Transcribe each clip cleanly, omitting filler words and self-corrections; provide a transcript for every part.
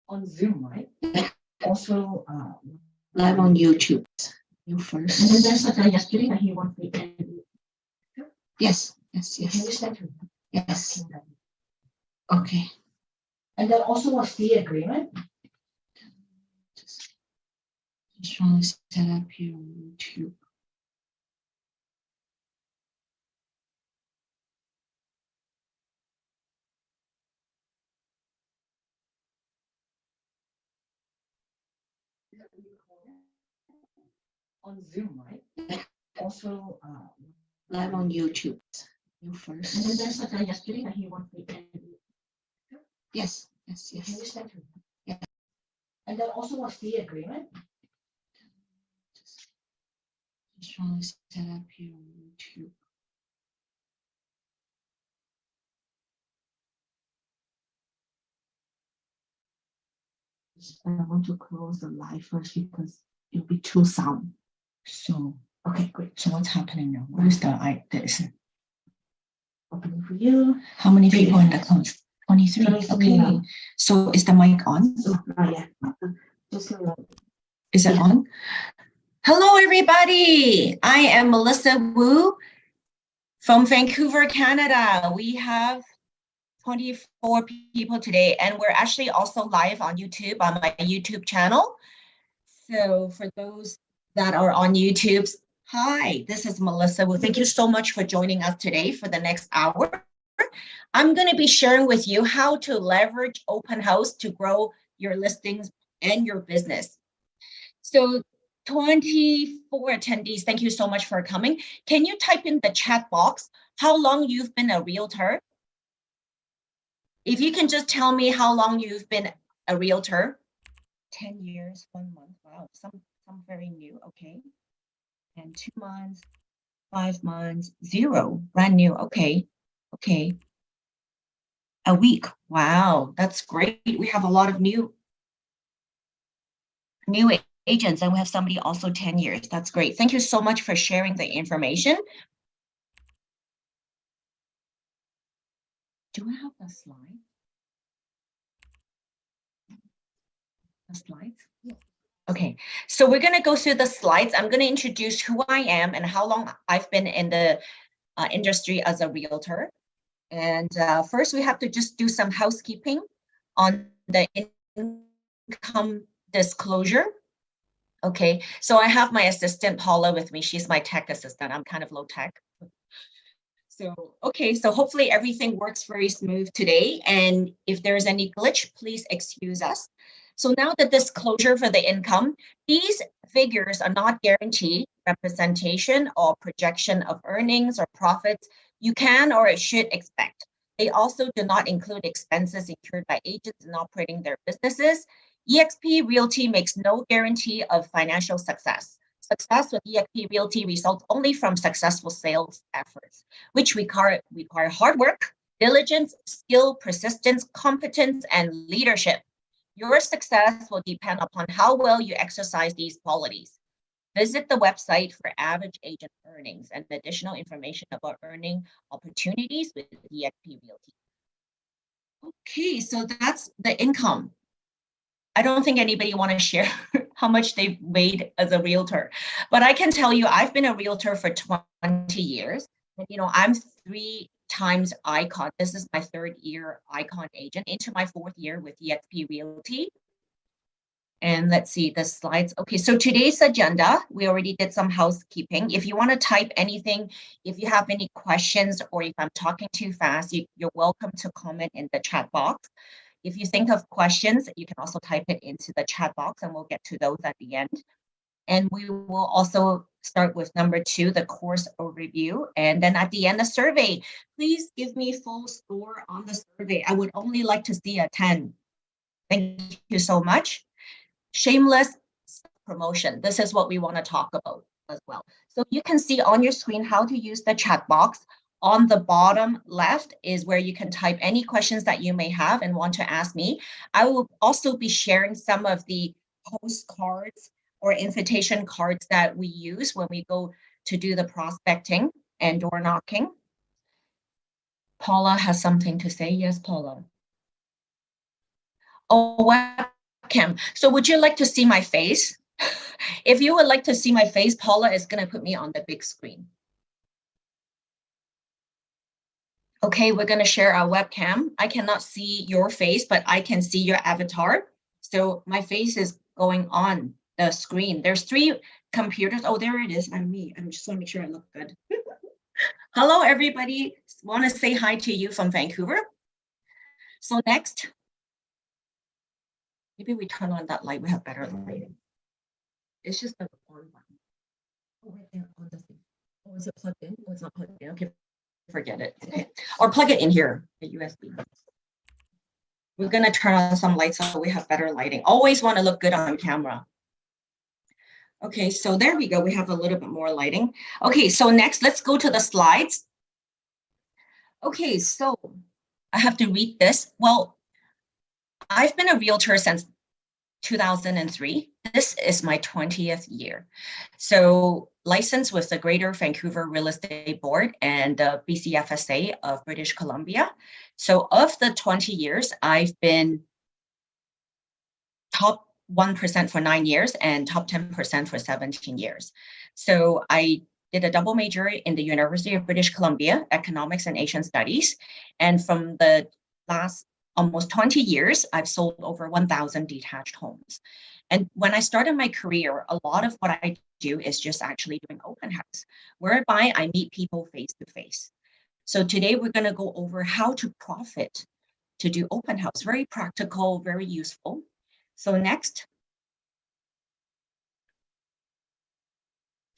On Zoom, right? Also, live on YouTube. You first. and then there's a guy yesterday that he wants me. Yes, Can you yes. send to him? Yes. Okay. And then also what's the agreement? Just trying to set up here on YouTube. On Zoom, right? Also, live on YouTube. You first. and then there's a guy yesterday that he wants me. Yes, yes, Can you yes. send to him? Yeah. And then also what's the agreement? Just trying to set up here on YouTube. I want to close the live first because it'll be too sound. So, okay, great. So what's happening now? What is this? Opening for you. How many people in the class? 23. 23 Okay. now. So is the mic on? Not yet. Just a minute. Is it on? Hello, everybody. I am Melissa Wu from Vancouver, Canada. We have 24 people today, and we're actually also live on YouTube on my YouTube channel. So for those that are on YouTube, hi, this is Melissa Wu. Thank you so much for joining us today for the next hour. I'm going to be sharing with you how to leverage open house to grow your listings and your business. So 24 attendees, thank you so much for coming. Can you type in the chat box how long you've been a realtor? If you can just tell me how long you've been a realtor. 10 years, 1 month, wow, some very new, okay. And 2 months, 5 months, 0, brand new, okay. A week, wow, that's great. We have a lot of new agents, and we have somebody also 10 years. That's great. Thank you so much for sharing the information. Do I have the slide? The slides? Yeah. Okay, so we're going to go through the slides. I'm going to introduce who I am and how long I've been in the industry as a realtor. And first, we have to just do some housekeeping on the income disclosure. Okay, so I have my assistant Paula with me. She's my tech assistant. I'm kind of low tech. So, okay, so hopefully everything works very smooth today. And if there's any glitch, please excuse us. So now the disclosure for the income, these figures are not guaranteed representation or projection of earnings or profits you can or should expect. They also do not include expenses incurred by agents in operating their businesses. eXp Realty makes no guarantee of financial success. Success with eXp Realty results only from successful sales efforts, which require hard work, diligence, skill, persistence, competence, and leadership. Your success will depend upon how well you exercise these qualities. Visit the website for average agent earnings and additional information about earning opportunities with eXp Realty. Okay, so that's the income. I don't think anybody want to share how much they've made as a realtor, but I can tell you I've been a realtor for 20 years. And, I'm 3 times Icon. This is my 3rd year Icon agent, into my 4th year with eXp Realty. And let's see the slides. Okay, so today's agenda, we already did some housekeeping. If you want to type anything, if you have any questions, or if I'm talking too fast, you're welcome to comment in the chat box. If you think of questions, you can also type it into the chat box and we'll get to those at the end. And we will also start with number 2, the course overview. And then at the end, the survey. Please give me full score on the survey. I would only like to see a 10. Thank you so much. Shameless promotion. This is what we want to talk about as well. So you can see on your screen how to use the chat box. On the bottom left is where you can type any questions that you may have and want to ask me. I will also be sharing some of the postcards or invitation cards that we use when we go to do the prospecting and door knocking. Paula has something to say. Yes, Paula. Oh, webcam. So would you like to see my face? If you would like to see my face, Paula is going to put me on the big screen. Okay, we're going to share our webcam. I cannot see your face, but I can see your avatar. So my face is going on the screen. There's 3 computers. Oh, there it is. I'm me. I just want to make sure I look good. Hello, everybody. Want to say hi to you from Vancouver. So next, maybe we turn on that light. We have better lighting. It's just the on button. Oh, right there on the thing. Oh, is it plugged in? Oh, it's not plugged in. Okay, forget it. Okay. Or plug it in here, the USB. We're going to turn on some lights so we have better lighting. Always want to look good on camera. Okay, so there we go. We have a little bit more lighting. Okay, so next, let's go to the slides. Okay, so I have to read this. Well, I've been a realtor since 2003. This is my 20th year. So licensed with the Greater Vancouver Real Estate Board and the BCFSA of British Columbia. So of the 20 years, I've been top 1% for 9 years and top 10% for 17 years. So I did a double major in the University of British Columbia, Economics and Asian Studies. And from the last almost 20 years, I've sold over 1,000 detached homes. And when I started my career, a lot of what I do is just actually doing open house, whereby I meet people face to face. So today we're going to go over how to profit to do open house. Very practical, very useful. So next.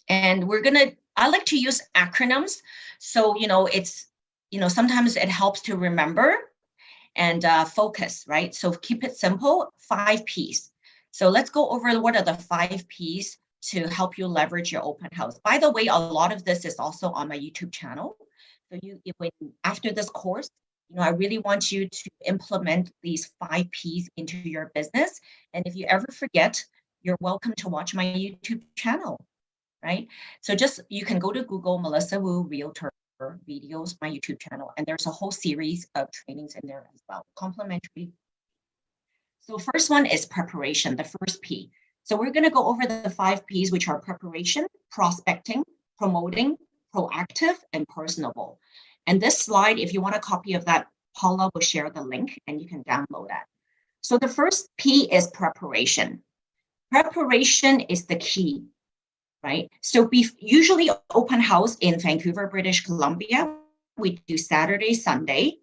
And I like to use acronyms. So, sometimes it helps to remember and focus, right? So keep it simple, 5 Ps. So let's go over what are the 5 Ps to help you leverage your open house. By the way, a lot of this is also on my YouTube channel. So after this course, I really want you to implement these 5 Ps into your business. And if you ever forget, you're welcome to watch my YouTube channel, right? So you can go to Google Melissa Wu Realtor videos, my YouTube channel, and there's a whole series of trainings in there as well, complimentary. So first one is preparation, the first P. So we're going to go over the 5 Ps, which are preparation, prospecting, promoting, proactive, and personable. And this slide, if you want a copy of that, Paula will share the link and you can download that. So the first P is preparation. Preparation is the key, right? So usually open house in Vancouver, British Columbia, we do Saturday, Sunday.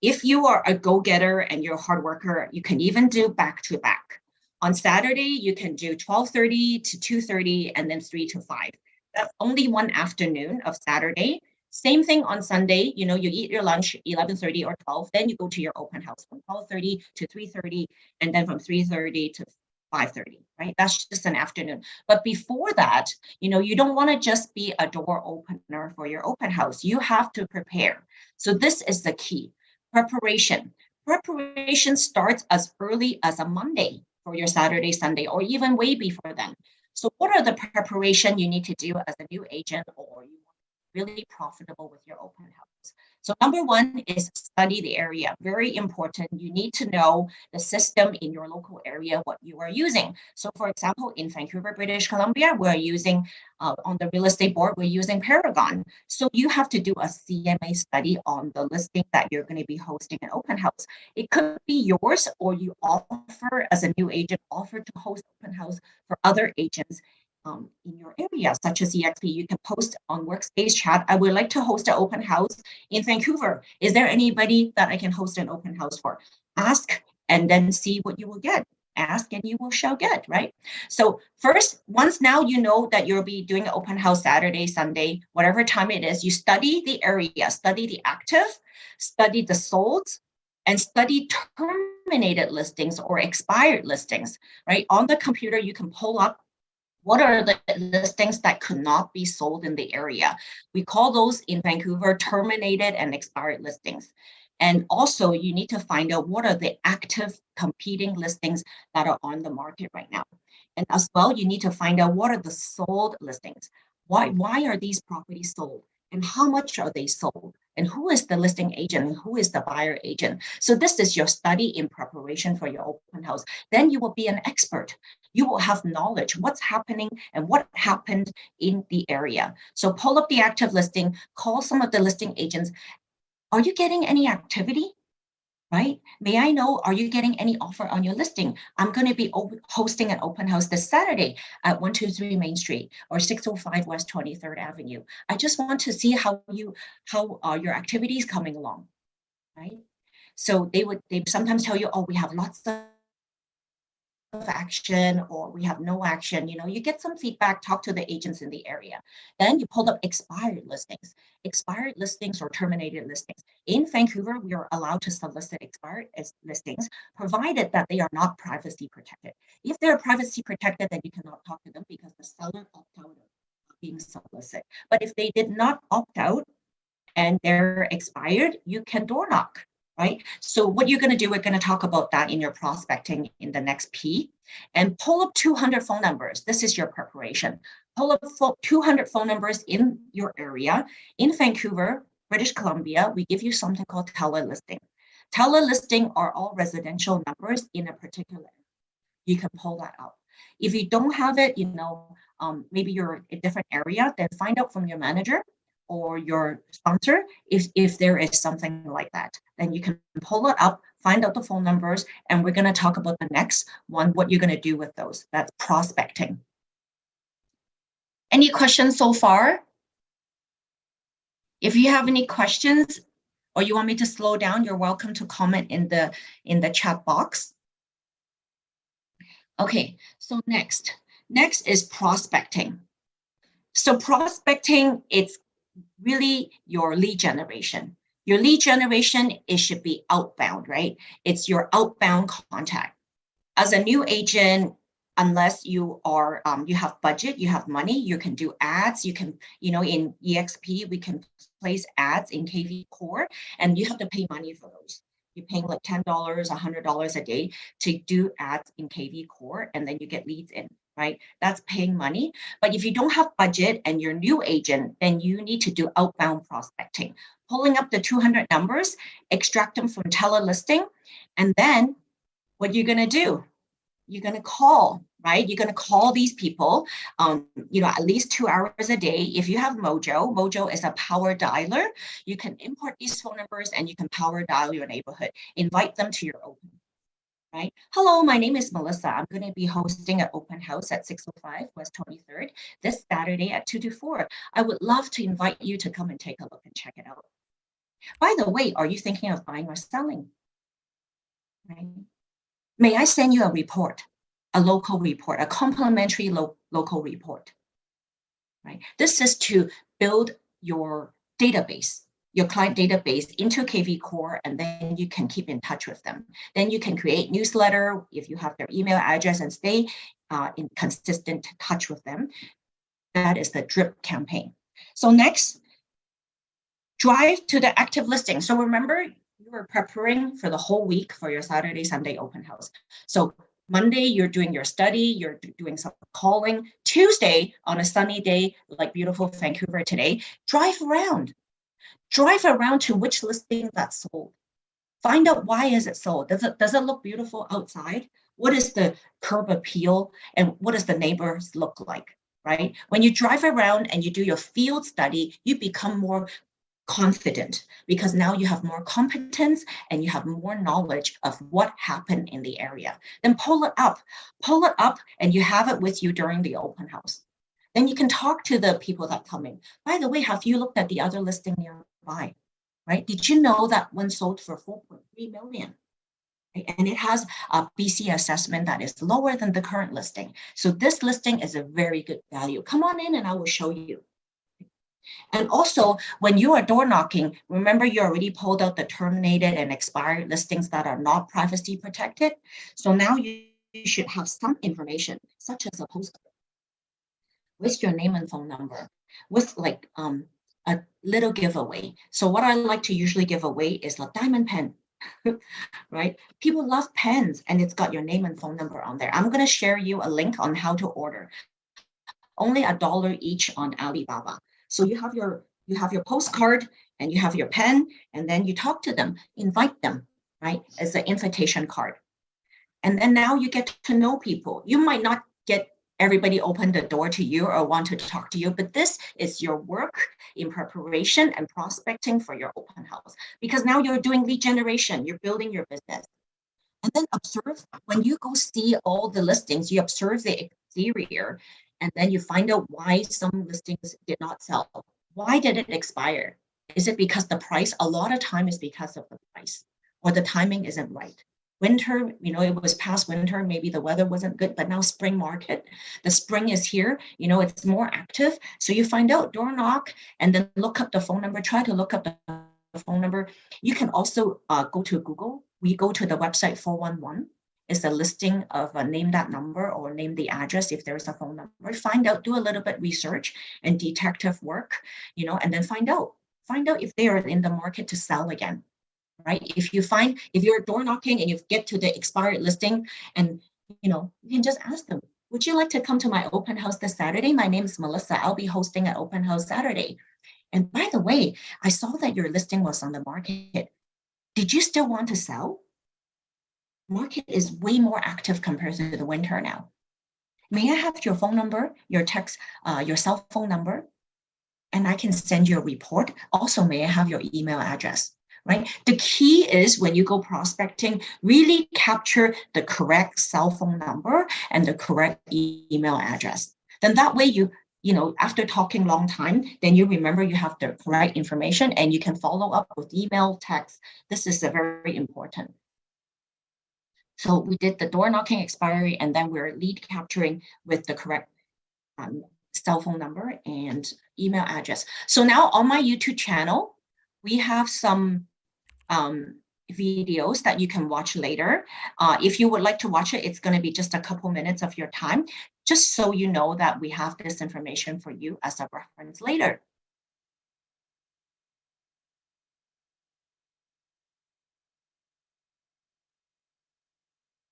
If you are a go-getter and you're a hard worker, you can even do back-to-back. On Saturday, you can do 12:30 to 2:30 and then 3 to 5. That's only one afternoon of Saturday. Same thing on Sunday, you eat your lunch 11:30 or 12, then you go to your open house from 12:30 to 3:30, and then from 3:30 to 5:30, right? That's just an afternoon. But before that, you don't want to just be a door opener for your open house. You have to prepare. So this is the key. Preparation. Preparation starts as early as a Monday for your Saturday, Sunday, or even way before then. So what are the preparation you need to do as a new agent or you want to be really profitable with your open house? So number 1 is study the area. Very important. You need to know the system in your local area, what you are using. So for example, in Vancouver, British Columbia, we're using, on the real estate board, we're using Paragon. So you have to do a CMA study on the listing that you're going to be hosting an open house. It could be yours, or you offer as a new agent, offer to host open house for other agents in your area, such as EXP. You can post on Workspace chat, I would like to host an open house in Vancouver. Is there anybody that I can host an open house for? Ask and then see what you will get. Ask and you shall get, right? So first, once now you know that you'll be doing an open house Saturday, Sunday, whatever time it is, you study the area, study the active, study the sold, and study terminated listings or expired listings, right? On the computer, you can pull up what are the listings that could not be sold in the area. We call those in Vancouver terminated and expired listings. And also you need to find out what are the active competing listings that are on the market right now. And as well, you need to find out what are the sold listings. Why are these properties sold? And how much are they sold? and who is the listing agent and who is the buyer agent. So this is your study in preparation for your open house. Then you will be an expert. You will have knowledge what's happening and what happened in the area. So pull up the active listing, call some of the listing agents. Are you getting any activity? Right? May I know, are you getting any offer on your listing? I'm going to be hosting an open house this Saturday at 123 Main Street or 605 West 23rd Avenue. I just want to see how your activities coming along, right? So they sometimes tell you, oh, we have lots of action or we have no action. You get some feedback, talk to the agents in the area. Then you pull up expired listings or terminated listings. In Vancouver, we are allowed to solicit expired listings, provided that they are not privacy protected. If they're privacy protected, then you cannot talk to them because the seller opted out of being solicited. But if they did not opt out and they're expired, you can door knock. Right? So what you're going to do, we're going to talk about that in your prospecting in the next P, and pull up 200 phone numbers. This is your preparation. Pull up 200 phone numbers in your area. In Vancouver, British Columbia, we give you something called telelisting. Telelisting are all residential numbers in a particular area. You can pull that up. If you don't have it, maybe you're in a different area, then find out from your manager or your sponsor, if there is something like that, then you can pull it up, find out the phone numbers, and we're going to talk about the next one, what you're going to do with those. That's prospecting. Any questions so far? If you have any questions or you want me to slow down, you're welcome to comment in the chat box. Okay, so next is prospecting. So prospecting, it's really your lead generation. Your lead generation, it should be outbound, right? It's your outbound contact. As a new agent, unless you are, you have budget, you have money, you can do ads, you can, in EXP, we can place ads in KV Core, and you have to pay money for those. You're paying like $10, $100 a day to do ads in KV Core, and then you get leads in. Right? That's paying money. But if you don't have budget and you're a new agent, then you need to do outbound prospecting, pulling up the 200 numbers, extract them from telelisting, and then what you're going to do, you're going to call, right? You're going to call these people, at least 2 hours a day. If you have Mojo is a power dialer. You can import these phone numbers and you can power dial your neighborhood, invite them to your open. Right? Hello, my name is Melissa. I'm going to be hosting an open house at 605 West 23rd this Saturday at 2 to 4. I would love to invite you to come and take a look and check it out. By the way, are you thinking of buying or selling? Right? May I send you a report, a local report, a complimentary local report? Right? This is to build your database, your client database into KV Core, and then you can keep in touch with them. Then you can create newsletter if you have their email address and stay in consistent touch with them. That is the drip campaign. So next, drive to the active listing. So remember, you were preparing for the whole week for your Saturday, Sunday open house. So Monday, you're doing your study, you're doing some calling. Tuesday, on a sunny day, like beautiful Vancouver today, drive around. Drive around to which listing that's sold. Find out why is it sold. Does it look beautiful outside? What is the curb appeal and what does the neighbors look like, right? When you drive around and you do your field study, you become more confident because now you have more competence and you have more knowledge of what happened in the area. Then pull it up and you have it with you during the open house. Then you can talk to the people that come in. By the way, have you looked at the other listing nearby, right? Did you know that one sold for 4.3 million? And it has a BC assessment that is lower than the current listing. So this listing is a very good value. Come on in and I will show you. And also, when you are door knocking, remember you already pulled out the terminated and expired listings that are not privacy protected. So now you should have some information, such as a postcode with your name and phone number, with like a little giveaway. So what I like to usually give away is a diamond pen, right? People love pens and it's got your name and phone number on there. I'm going to share you a link on how to order. Only $1 each on Alibaba. So you have your You have your postcard and you have your pen, and then you talk to them, invite them, right? As an invitation card. And then now you get to know people. You might not get everybody open the door to you or want to talk to you, but this is your work in preparation and prospecting for your open house, because now you're doing lead generation, you're building your business. And then observe, when you go see all the listings, you observe the exterior, and then you find out why some listings did not sell. Why did it expire? Is it because the price? A lot of time is because of the price, or the timing isn't right. Winter, it was past winter, maybe the weather wasn't good, but now spring market, the spring is here, it's more active. So you find out, door knock, and then look up the phone number, try to look up the phone number. You can also go to Google. We go to the website 411. It's a listing of name that number or name the address if there's a phone number. Find out, do a little bit research and detective work, and then find out if they are in the market to sell again. Right? If you're door knocking and you get to the expired listing, and you can just ask them, would you like to come to my open house this Saturday? My name is Melissa. I'll be hosting an open house Saturday. And by the way, I saw that your listing was on the market. Did you still want to sell? Market is way more active compared to the winter now. May I have your phone number, your text, your cell phone number, and I can send you a report. Also, may I have your email address? Right? The key is when you go prospecting, really capture the correct cell phone number and the correct email address. Then that way after talking long time, then you remember you have the correct information and you can follow up with email, text. This is very important. So we did the door knocking expiry, and then we're lead capturing with the correct cell phone number and email address. So now on my YouTube channel, we have some videos that you can watch later. If you would like to watch it, it's going to be just a couple minutes of your time, just so you know that we have this information for you as a reference later.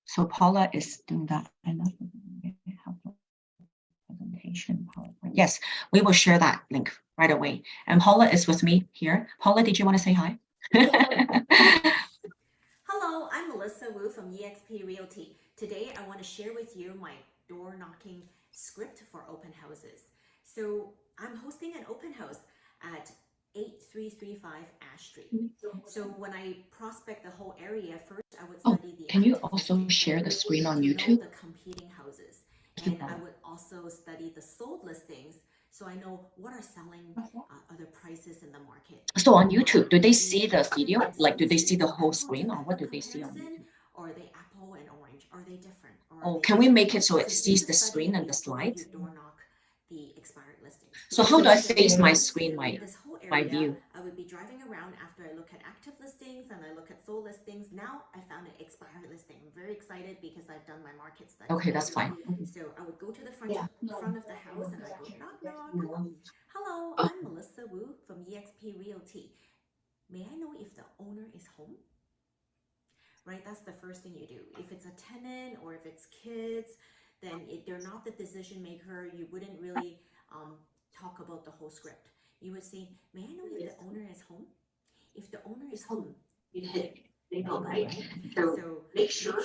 So Paula is doing that. I love presentation PowerPoint. Yes, we will share that link right away. And Paula is with me here. Paula, did you want to say hi? Hello, I'm Melissa Wu from eXp Realty. Today I want to share with you my door knocking script for open houses. So I'm hosting an open house at 8335 Ash Street. So when I prospect the whole area, first I would study the can you also share the screen on YouTube? The competing houses. And I would also study the sold listings, so I know what are selling, other prices in the market. So on YouTube, do they see the video? Like, do they see the whole screen, or what do they see on YouTube? Or are they apple and orange? Are they different? Oh, can we make it so it sees the screen and the slides? Door knock the expired listings. So how do I face my screen, my view? I would be driving around after I look at active listings and I look at sold listings. Now I found an expired listing. I'm very excited because I've done my market study. Okay, that's fine. So I would go to the front of the house and I go knock knock. Hello, I'm Melissa Wu from eXp Realty. May I know if the owner is home? Right, that's the first thing you do. If it's a tenant or if it's kids, then if they're not the decision maker, you wouldn't really talk about the whole script. You would say, may I know if the owner is home? If the owner is home, you hit bingo, right? So make sure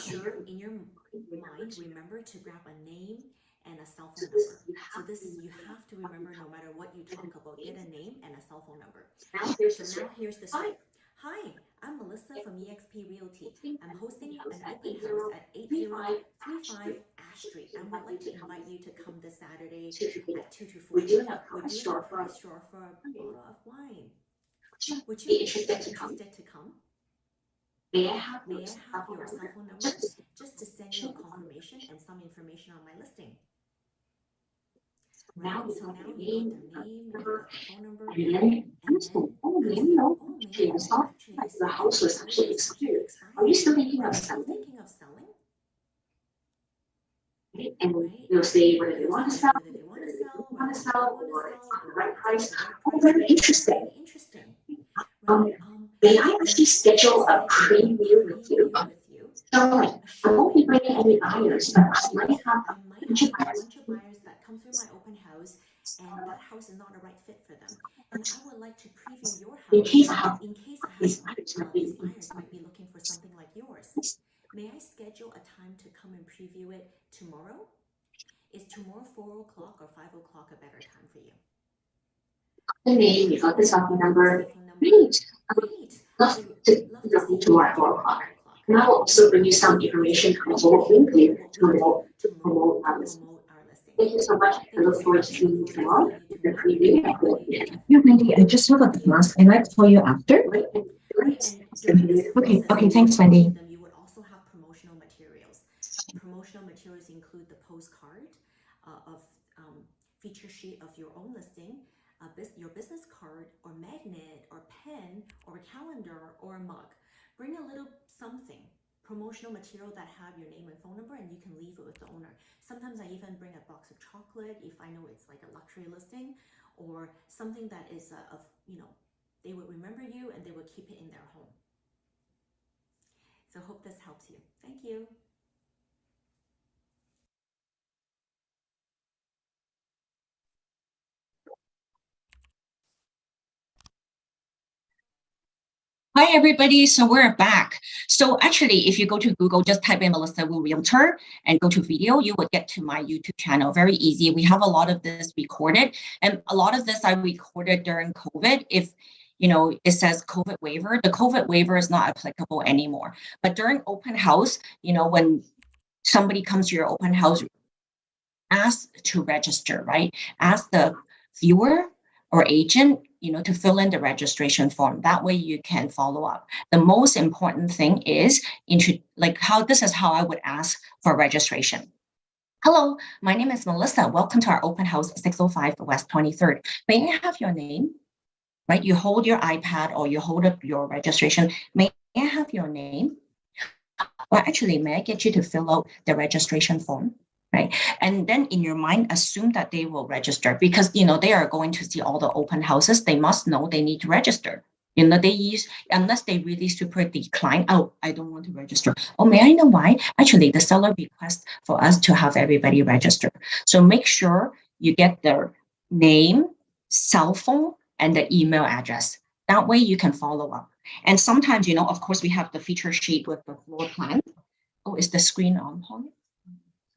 in your mind, remember to grab a name and a cell phone number. So this is, you have to remember, no matter what you talk about, get a name and a cell phone number. So now here's the script. Hi, I'm Melissa from eXp Realty. I'm hosting an open house at 8035 Ash Street. I would like to invite you to come this Saturday at 2 to 4. We're doing a price draw for a bottle of wine. Would you be interested to come? May I have your cell phone number just to send you a confirmation and some information on my listing? Right, so now you got the name, you got the phone number, and then the house was actually expired. Are you still thinking of selling? Right? And you'll say whether they want to sell, or it's not the right price. Oh, very interesting. May I actually schedule a pre-view with you? So I won't be bringing any buyers, but I might have a bunch of buyers that come through my open house, and that house is not a right fit for them. And I would like In case I have these buyers might be looking for something like yours. May I schedule a time to come and preview it tomorrow? Is tomorrow 4 o'clock or 5 o'clock a better time for you? the name, you got the cell phone number. Great. Love to see tomorrow at 4 o'clock. And I will also bring you some information on what we do to promote our listing. Thank you so much. I look forward to seeing you tomorrow. The preview. Yeah, Wendy, I just have a class. I might call you after. Okay, thanks, Wendy. You would also have promotional materials. Promotional materials include the postcard of feature sheet of your own listing, your business card or magnet or pen or calendar or a mug. Bring a little something, promotional material that have your name and phone number, and you can leave it with the owner. Sometimes I even bring a box of chocolate if I know it's like a luxury listing, or something that is they would remember you and they would keep it in their home. So hope this helps you. Thank you. Hi, everybody. So we're back. So actually, if you go to Google, just type in Melissa Wu Realtor and go to video, you would get to my YouTube channel. Very easy. We have a lot of this recorded, and a lot of this I recorded during COVID. If it says COVID waiver, the COVID waiver is not applicable anymore. But during open house, when somebody comes to your open house, ask to register, right? Ask the viewer or agent, to fill in the registration form. That way you can follow up. The most important thing is this is how I would ask for registration. Hello, my name is Melissa. Welcome to our open house 605 West 23rd. May I have your name? Right? You hold your iPad or you hold up your registration. May I have your name? Well, actually, may I get you to fill out the registration form? Right. And then in your mind, assume that they will register because, they are going to see all the open houses. They must know they need to register. Unless they really super decline, oh, I don't want to register. Oh, may I know why? Actually, the seller requests for us to have everybody register. So make sure you get their name, cell phone, and the email address. That way you can follow up. And sometimes, of course, we have the feature sheet with the floor plan. Oh, is the screen on, Polly?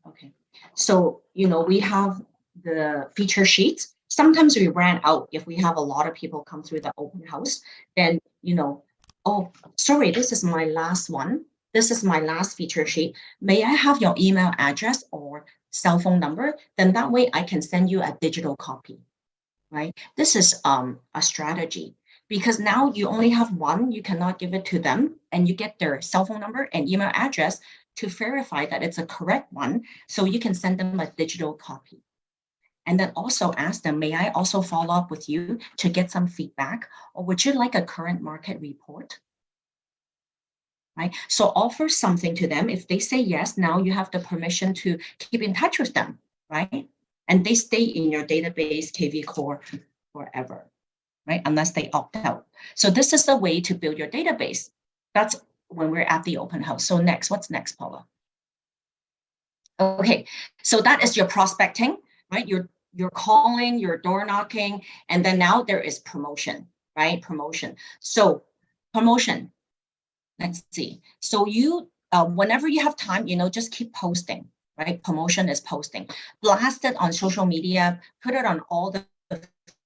Okay. So, we have the feature sheets. Sometimes we ran out if we have a lot of people come through the open house, then, oh, sorry, this is my last one. This is my last feature sheet. May I have your email address or cell phone number? Then that way I can send you a digital copy, right? This is a strategy because now you only have one, you cannot give it to them and you get their cell phone number and email address to verify that it's a correct one, so you can send them a digital copy. And then also ask them, may I also follow up with you to get some feedback, or would you like a current market report? Right? So offer something to them. If they say yes, now you have the permission to keep in touch with them, right? And they stay in your database, KV Core, forever, right? Unless they opt out. So this is the way to build your database. That's when we're at the open house. So next, what's next, Paula? Okay, so that is your prospecting, right? You're calling, you're door knocking, and then now there is promotion, right? Promotion. So promotion, let's see. So you, whenever you have time, just keep posting, right? Promotion is posting. Blast it on social media, put it on all the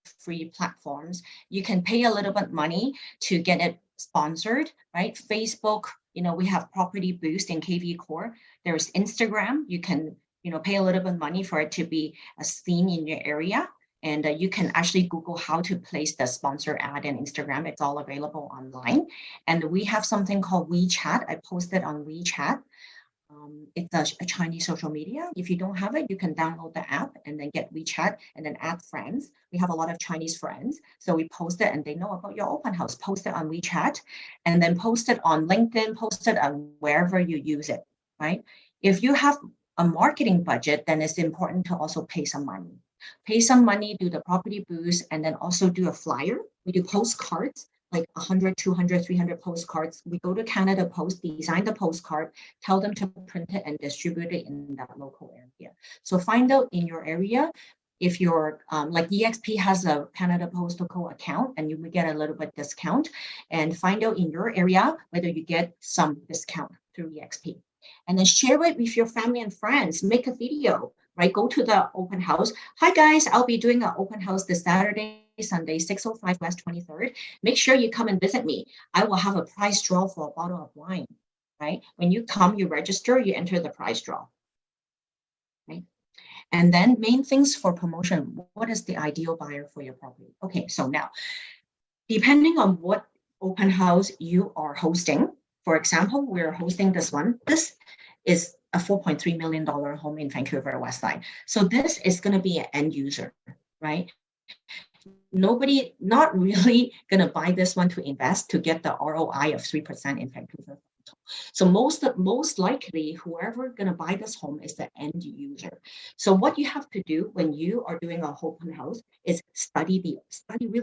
free platforms. You can pay a little bit money to get it sponsored, right? Facebook, we have Property Boost in KV Core. There's Instagram. You can, pay a little bit of money for it to be seen in your area. And you can actually Google how to place the sponsor ad in Instagram. It's all available online. And we have something called WeChat. I posted on WeChat. It's a Chinese social media. If you don't have it, you can download the app and then get WeChat and then add friends. We have a lot of Chinese friends. So we post it and they know about your open house. Post it on WeChat and then post it on LinkedIn, post it on wherever you use it, right? If you have a marketing budget, then it's important to also pay some money. Pay some money, do the property boost, and then also do a flyer. We do postcards, like 100, 200, 300 postcards. We go to Canada Post, design the postcard, tell them to print it and distribute it in that local area. So find out in your area, if you're like EXP has a Canada Postal Code account, and you will get a little bit discount, and find out in your area whether you get some discount through EXP. And then share it with your family and friends, make a video, right? Go to the open house. Hi guys, I'll be doing an open house this Saturday, Sunday, 605 West 23rd. Make sure you come and visit me. I will have a prize draw for a bottle of wine, right? When you come, you register, you enter the prize draw, right? And then main things for promotion. What is the ideal buyer for your property? Okay, so now, depending on what open house you are hosting, for example, we're hosting this one. This is a $4.3 million home in Vancouver West Side. So this is going to be an end user, right? Nobody, not really going to buy this one to invest to get the ROI of 3% in Vancouver. So most likely, whoever going to buy this home is the end user. So what you have to do when you are doing a open house is really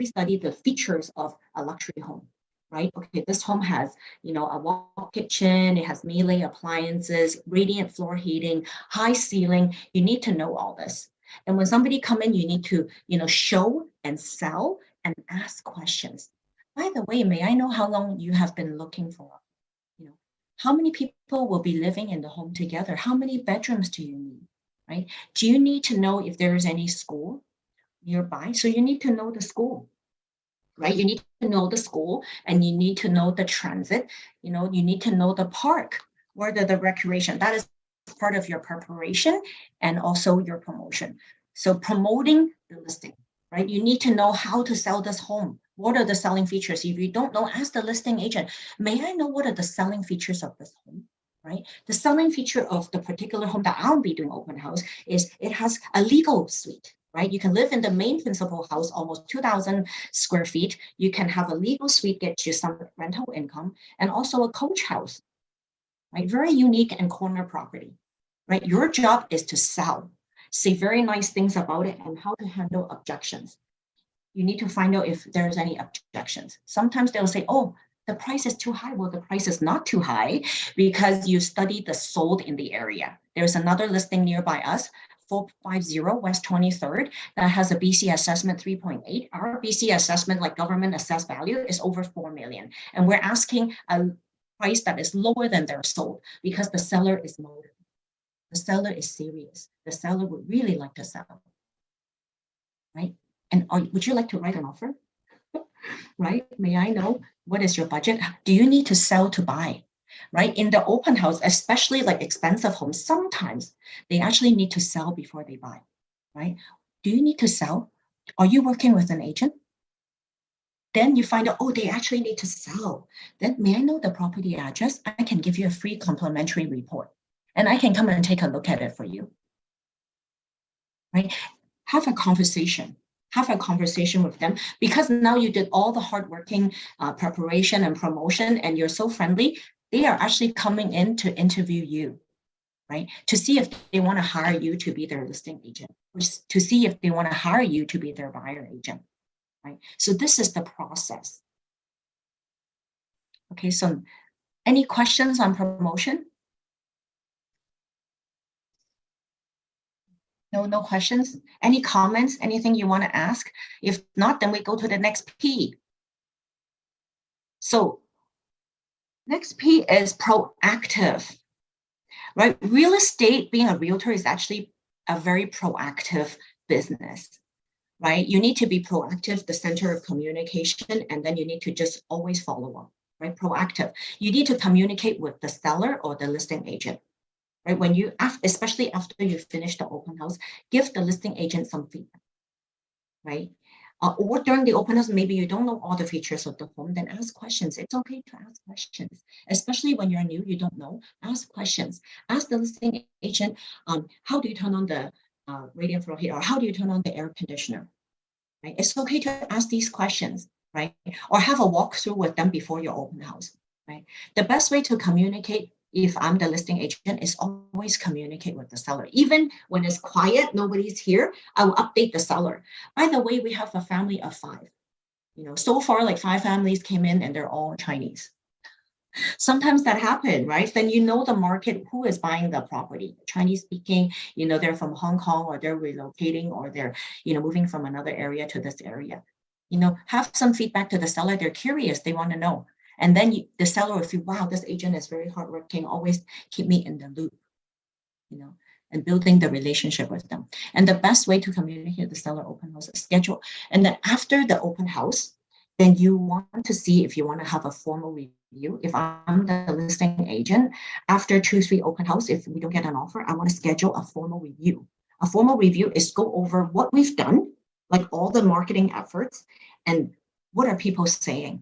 study the features of a luxury home, right? Okay, this home has, a walk kitchen, it has Miele appliances, radiant floor heating, high ceiling. You need to know all this. And when somebody come in, you need to, show and sell and ask questions. By the way, may I know how long you have been looking for? How many people will be living in the home together? How many bedrooms do you need, right? Do you need to know if there is any school nearby? So you need to know the school, right? You need to know the school, and you need to know the transit. You need to know the park, where the recreation. That is part of your preparation and also your promotion. So promoting the listing, right? You need to know how to sell this home. What are the selling features? If you don't know, ask the listing agent, may I know what are the selling features of this home, right? The selling feature of the particular home that I'll be doing open house is it has a legal suite, right? You can live in the main principal house, almost 2,000 square feet. You can have a legal suite, get you some rental income, and also a coach house, right? Very unique and corner property, right? Your job is to sell, say very nice things about it, and how to handle objections. You need to find out if there's any objections. Sometimes they'll say, oh, the price is too high. Well, the price is not too high because you studied the sold in the area. There's another listing nearby us, 450 West 23rd, that has a BC assessment 3.8. Our BC assessment, like government assessed value, is over 4 million. And we're asking a price that is lower than their sold because the seller is motivated. The seller is serious. The seller would really like to sell, right? And would you like to write an offer? Right? May I know what is your budget? Do you need to sell to buy? Right? In the open house, especially like expensive homes, sometimes they actually need to sell before they buy. Right? Do you need to sell? Are you working with an agent? Then you find out, oh, they actually need to sell. Then may I know the property address? I can give you a free complimentary report, and I can come and take a look at it for you. Right? Have a conversation. Have a conversation with them, because now you did all the hardworking preparation and promotion, and you're so friendly. They are actually coming in to interview you, right? To see if they want to hire you to be their listing agent, or to see if they want to hire you to be their buyer agent, right? So this is the process. Okay, so any questions on promotion? No questions? Any comments? Anything you want to ask? If not, then we go to the next P. So next P is proactive, right? Real estate, being a realtor, is actually a very proactive business, right? You need to be proactive, the center of communication, and then you need to just always follow up, right? Proactive. You need to communicate with the seller or the listing agent. Right? When you, especially after you finish the open house, give the listing agent some feedback, right? Or during the open house, maybe you don't know all the features of the home, then ask questions. It's okay to ask questions, especially when you're new, you don't know. Ask questions. Ask the listing agent, how do you turn on the radiant floor heater, or how do you turn on the air conditioner? Right? It's okay to ask these questions, right? Or have a walkthrough with them before your open house, right? The best way to communicate, if I'm the listing agent, is always communicate with the seller. Even when it's quiet, nobody's here, I will update the seller. By the way, we have a family of 5. So far, like 5 families came in, and they're all Chinese. Sometimes that happen, right? Then you know the market, who is buying the property. Chinese speaking, they're from Hong Kong, or they're relocating, or they're, moving from another area to this area. Have some feedback to the seller. They're curious, they want to know. And then the seller will feel, wow, this agent is very hardworking, always keep me in the loop, and building the relationship with them. And the best way to communicate with the seller, open house schedule. And then after the open house, then you want to see if you want to have a formal review. If I'm the listing agent, after 2-3 open house, if we don't get an offer, I want to schedule a formal review. A formal review is go over what we've done, like all the marketing efforts, and what are people saying.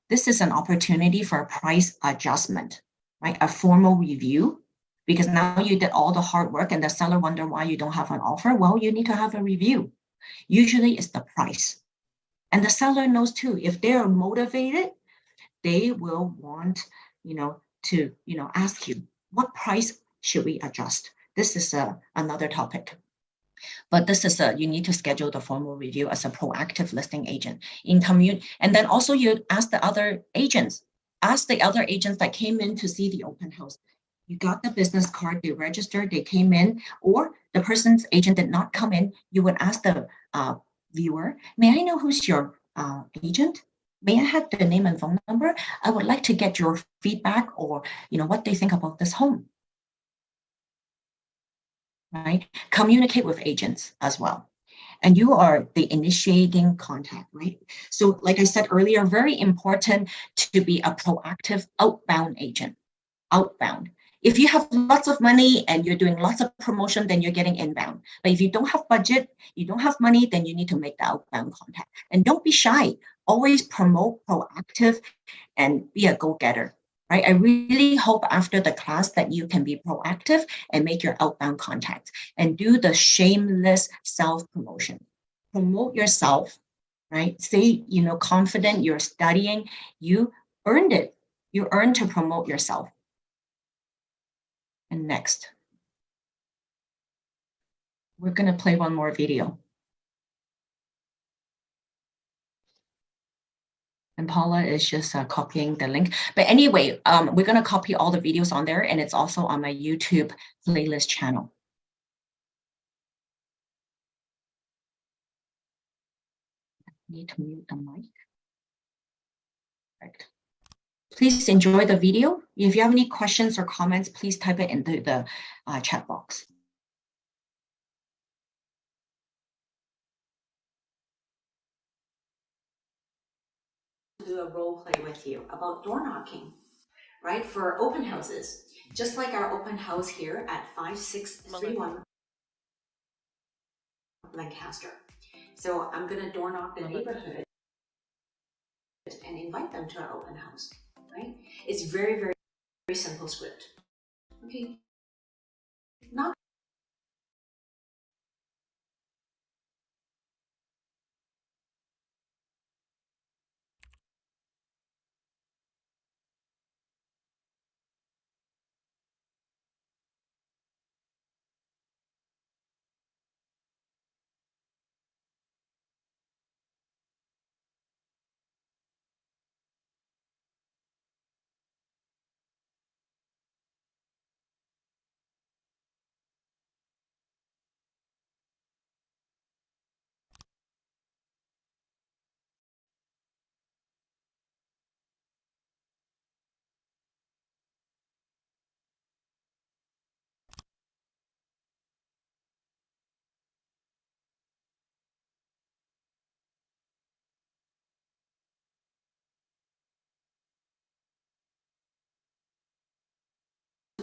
This is an opportunity for a price adjustment, right? A formal review, because now you did all the hard work and the seller wonder why you don't have an offer. Well, you need to have a review. Usually it's the price. And the seller knows too, if they're motivated, they will want, to, ask you, what price should we adjust? This is another topic. But this is you need to schedule the formal review as a proactive listing agent and then also you ask the other agents that came in to see the open house. You got the business card, they registered, they came in, or the person's agent did not come in. You would ask the viewer, may I know who's your agent? May I have the name and phone number? I would like to get your feedback or, what they think about this home. Right? Communicate with agents as well. And you are the initiating contact, right? So like I said earlier, very important to be a proactive outbound agent. Outbound. If you have lots of money and you're doing lots of promotion, then you're getting inbound. But if you don't have budget, you don't have money, then you need to make the outbound contact. And don't be shy. Always promote proactive and be a go-getter. Right? I really hope after the class that you can be proactive and make your outbound contacts and do the shameless self-promotion. Promote yourself, right? Say, confident you're studying, you earned it. You earned to promote yourself. And next, we're going to play one more video. And Paula is just copying the link. But anyway, we're going to copy all the videos on there, and it's also on my YouTube playlist channel. I need to mute the mic. Right. Please enjoy the video. If you have any questions or comments, please type it into the chat box. Do a role play with you about door knocking, right? For open houses, just like our open house here at 5631 Lancaster. So I'm going to door knock the neighborhood and invite them to our open house, right? It's very, very, very simple script. Okay. Not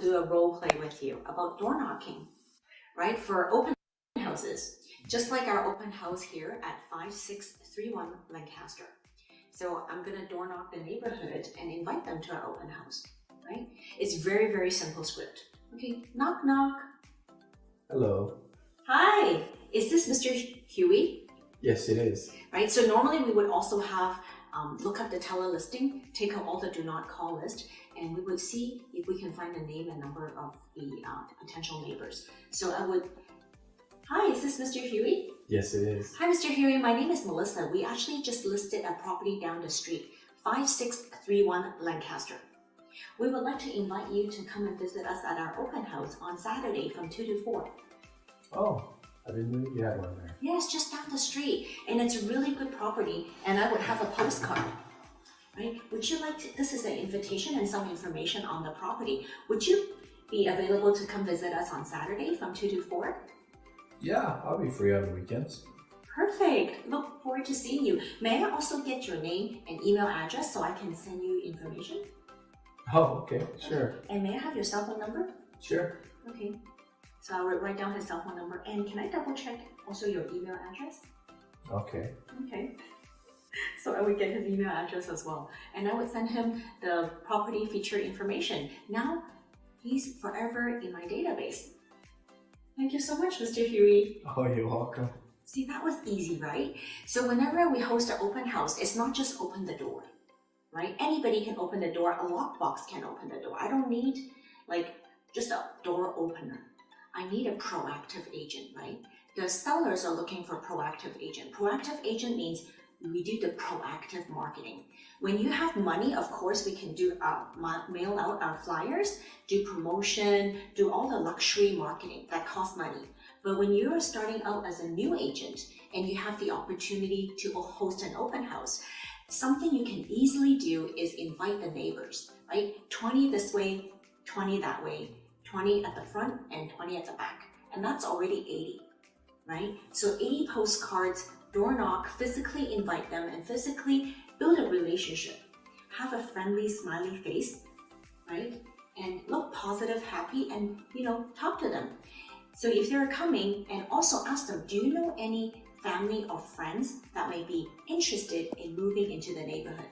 do a role play with you about door knocking, right? For open houses, just like our open house here at 5631 Lancaster. So I'm going to door knock the neighborhood and invite them to our open house, right? It's very, very simple script. Okay, knock, knock. Hello. Hi, is this Mr. Huey? Yes, it is. Right, so normally we would also have look up the teller listing, take out all the do not call list, and we would see if we can find the name and number of the potential neighbors. So I would, hi, is this Mr. Huey? Yes, it is. Hi, Mr. Huey, my name is Melissa. We actually just listed a property down the street, 5631 Lancaster. We would like to invite you to come and visit us at our open house on Saturday from 2 to 4. Oh, I didn't know you had one there. Yes, just down the street, and it's a really good property, and I would have a postcard, right? Would you like to, this is an invitation and some information on the property. Would you be available to come visit us on Saturday from 2 to 4? Yeah, I'll be free on the weekends. Perfect. Look forward to seeing you. May I also get your name and email address so I can send you information? Oh, okay, sure, And may I have your cell phone number? sure. Okay. So I'll write down his cell phone number. And can I double check also your email address? Okay. Okay. So I would get his email address as well. And I would send him the property feature information. Now he's forever in my database. Thank you so much, Mr. Huey. Oh, you're welcome. See, that was easy, right? So whenever we host an open house, it's not just open the door, right? Anybody can open the door. A lockbox can open the door. I don't need like just a door opener. I need a proactive agent, right? The sellers are looking for a proactive agent. Proactive agent means we do the proactive marketing. When you have money, of course, we can do mail out our flyers, do promotion, do all the luxury marketing that costs money. But when you are starting out as a new agent and you have the opportunity to host an open house, something you can easily do is invite the neighbors, right? 20 this way, 20 that way, 20 at the front and 20 at the back. And that's already 80, right? So 80 postcards, door knock, physically invite them and physically build a relationship. Have a friendly, smiley face, right? And look positive, happy, and talk to them. So if they're coming, and also ask them, do you know any family or friends that may be interested in moving into the neighborhood,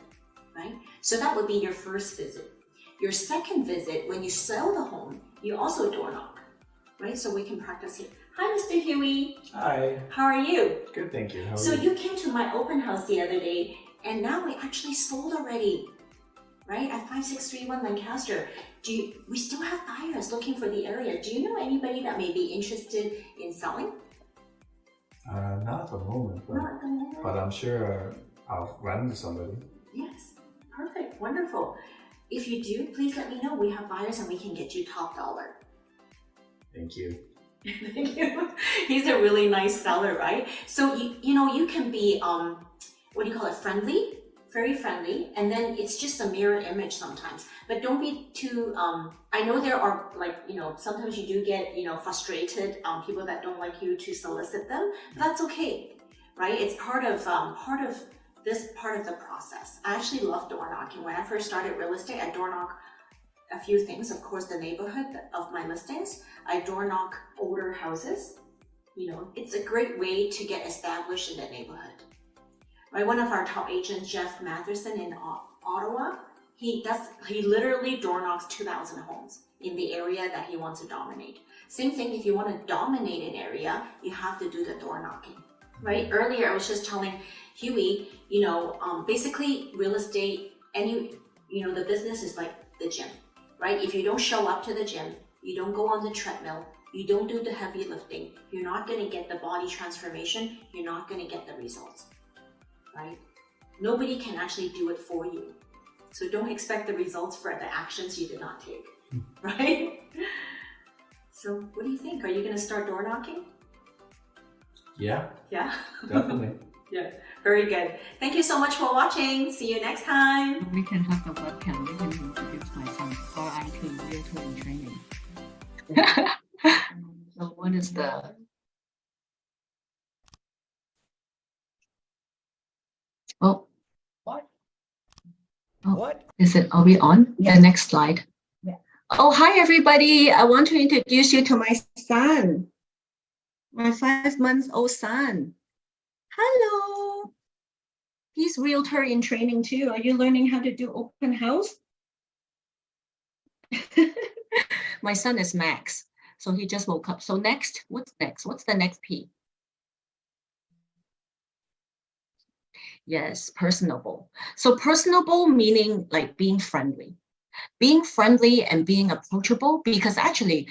right? So that would be your first visit. Your second visit, when you sell the home, you also door knock, right? So we can practice here. Hi, Mr. Huey. Hi. How are you? Good, thank you. How are So you? you came to my open house the other day, and now we actually sold already, right? At 5631 Lancaster. We still have buyers looking for the area. Do you know anybody that may be interested in selling? Not at the moment, Not at the moment. but I'm sure I'll run to somebody. Yes, perfect, wonderful. If you do, please let me know. We have buyers and we can get you top dollar. Thank you. Thank you. He's a really nice seller, right? So you can be friendly, very friendly, and then it's just a mirror image sometimes. But don't be too. I know there are sometimes you do get frustrated people that don't like you to solicit them. That's okay, right? It's part of this part of the process. I actually love door knocking. When I first started real estate, I door knock a few things. Of course, the neighborhood of my listings. I door knock older houses. It's a great way to get established in the neighborhood. Right, one of our top agents, Jeff Matherson in Ottawa, he literally door knocks 2,000 homes in the area that he wants to dominate. Same thing, if you want to dominate an area, you have to do the door knocking. Right? Earlier, I was just telling Huey, basically real estate, the business is like the gym, right? If you don't show up to the gym, you don't go on the treadmill, you don't do the heavy lifting, you're not going to get the body transformation, you're not going to get the results, right? Nobody can actually do it for you. So don't expect the results for the actions you did not take, right? So what do you think? Are you going to start door knocking? Yeah, Yeah. definitely. Yeah, very good. Thank you so much for watching. See you next time. We can have the webcam. We can introduce my son, or I can virtual in training. So what is the? Oh. What? Oh. What? Is it? Are we on? Yeah. The next slide. Yeah. Oh, hi everybody! I want to introduce you to my son, my 5-month-old son. Hello. He's realtor in training too. Are you learning how to do open house? My son is Max, so he just woke up. So next, what's next? What's the next P? Yes, personable. So personable meaning like being friendly and being approachable, because actually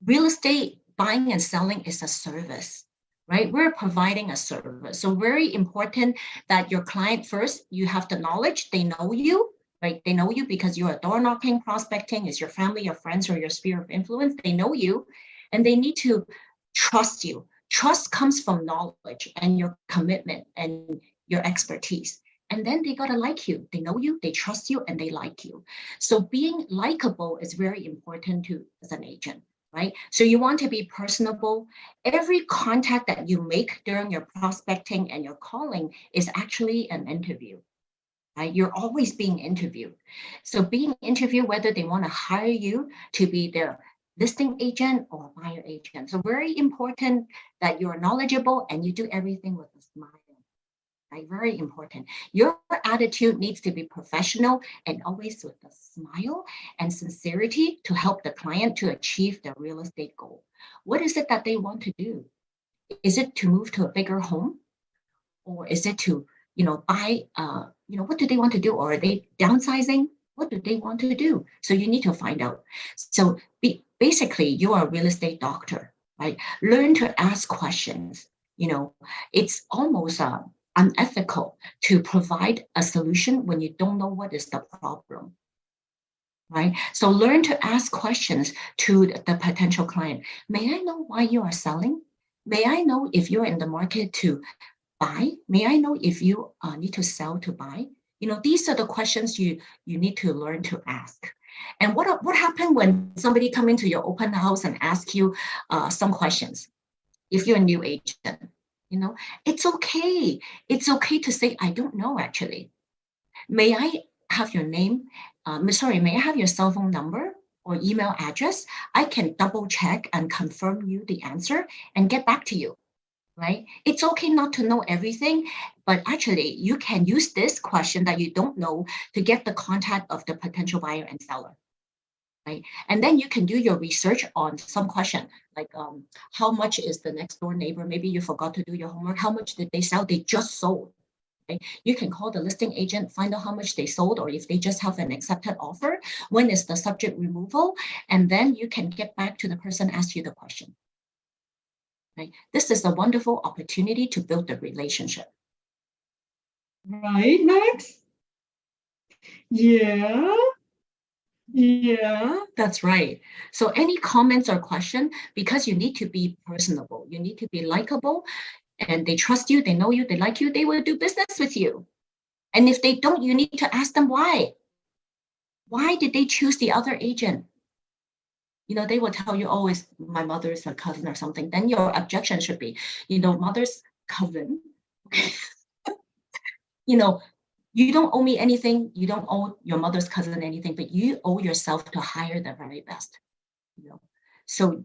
real estate buying and selling is a service, right? We're providing a service. So very important that your client first, you have the knowledge, they know you, right? They know you because you are door knocking, prospecting, is your family, your friends, or your sphere of influence. They know you and they need to trust you. Trust comes from knowledge and your commitment and your expertise. And then they got to like you. They know you, they trust you, and they like you. So being likable is very important to as an agent, right? So you want to be personable. Every contact that you make during your prospecting and your calling is actually an interview. Right? You're always being interviewed. So being interviewed, whether they want to hire you to be their listing agent or buyer agent. So very important that you're knowledgeable and you do everything with a smile. Right? Very important. Your attitude needs to be professional and always with a smile and sincerity to help the client to achieve their real estate goal. What is it that they want to do? Is it to move to a bigger home? Or is it to, buy, what do they want to do? Or are they downsizing? What do they want to do? So you need to find out. So basically, you are a real estate doctor, right? Learn to ask questions. It's almost unethical to provide a solution when you don't know what is the problem, right? So learn to ask questions to the potential client. May I know why you are selling? May I know if you're in the market to buy? May I know if you need to sell to buy? These are the questions you need to learn to ask. And what happened when somebody come into your open house and ask you some questions? If you're a new agent, it's okay. It's okay to say, I don't know actually. May I have your name? May I have your cell phone number or email address? I can double check and confirm you the answer and get back to you. Right? It's okay not to know everything, but actually you can use this question that you don't know to get the contact of the potential buyer and seller. Right? And then you can do your research on some question like how much is the next door neighbor? Maybe you forgot to do your homework. How much did they sell? They just sold. Right? You can call the listing agent, find out how much they sold, or if they just have an accepted offer, when is the subject removal, and then you can get back to the person, ask you the question. Right? This is a wonderful opportunity to build the relationship. Right, Max? Yeah. Yeah, that's right. So any comments or question, because you need to be personable, you need to be likable, and they trust you, they know you, they like you, they will do business with you. And if they don't, you need to ask them why. Why did they choose the other agent? They will tell you, oh, it's my mother's a cousin or something. Then your objection should be, mother's cousin. You don't owe me anything. You don't owe your mother's cousin anything, but you owe yourself to hire the very best. So